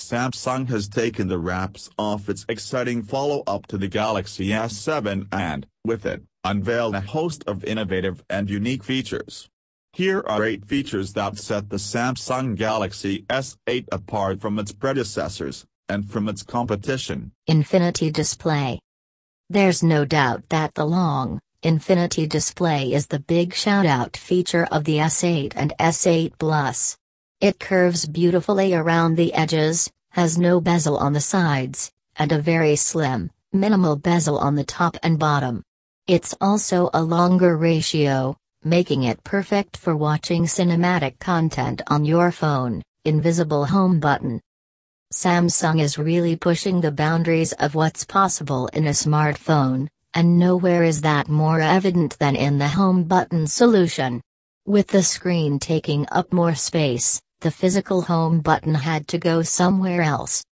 Samsung has taken the wraps off its exciting follow-up to the Galaxy S7 and, with it, unveiled a host of innovative and unique features. Here are 8 features that set the Samsung Galaxy S8 apart from its predecessors, and from its competition. Infinity display. There's no doubt that the long, infinity display is the big shout-out feature of the S8 and S8 Plus. It curves beautifully around the edges, has no bezel on the sides, and a very slim, minimal bezel on the top and bottom. It's also a longer ratio, making it perfect for watching cinematic content on your phone. Invisible home button. Samsung is really pushing the boundaries of what's possible in a smartphone, and nowhere is that more evident than in the home button solution. With the screen taking up more space, the physical home button had to go somewhere else.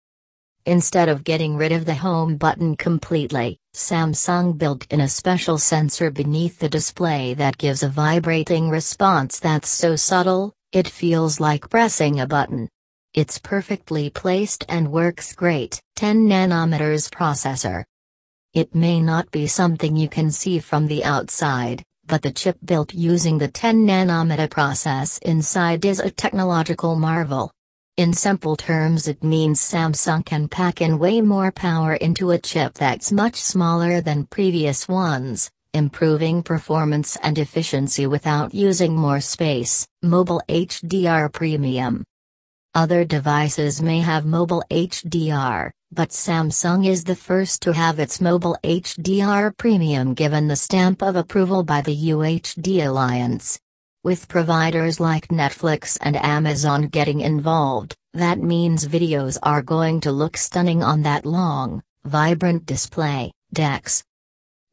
Instead of getting rid of the home button completely, Samsung built in a special sensor beneath the display that gives a vibrating response that's so subtle, it feels like pressing a button. It's perfectly placed and works great. 10nm processor. It may not be something you can see from the outside, but the chip built using the 10nm process inside is a technological marvel. In simple terms, it means Samsung can pack in way more power into a chip that's much smaller than previous ones, improving performance and efficiency without using more space. Mobile HDR Premium. Other devices may have mobile HDR, but Samsung is the first to have its mobile HDR Premium given the stamp of approval by the UHD Alliance. With providers like Netflix and Amazon getting involved, that means videos are going to look stunning on that long, vibrant display. DeX.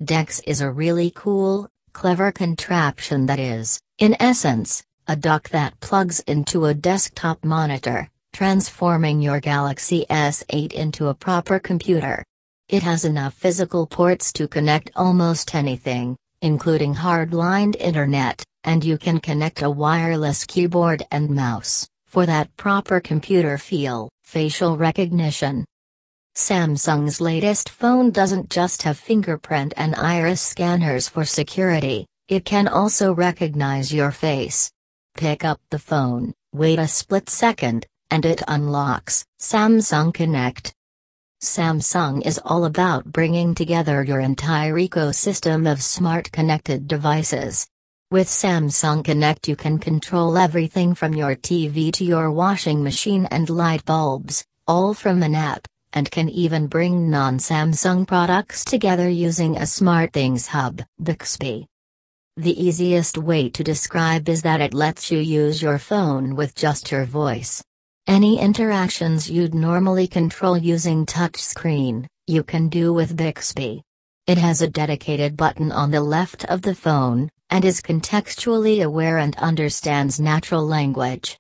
DeX is a really cool, clever contraption that is, in essence, a dock that plugs into a desktop monitor, transforming your Galaxy S8 into a proper computer. It has enough physical ports to connect almost anything, including hardline internet, and you can connect a wireless keyboard and mouse, for that proper computer feel. Facial recognition. Samsung's latest phone doesn't just have fingerprint and iris scanners for security, it can also recognize your face. Pick up the phone, wait a split second, and it unlocks. Samsung Connect. Samsung is all about bringing together your entire ecosystem of smart connected devices. With Samsung Connect you can control everything from your TV to your washing machine and light bulbs, all from an app, and can even bring non-Samsung products together using a SmartThings hub. Bixby. The easiest way to describe is that it lets you use your phone with just your voice. Any interactions you'd normally control using touchscreen, you can do with Bixby. It has a dedicated button on the left of the phone, and is contextually aware and understands natural language.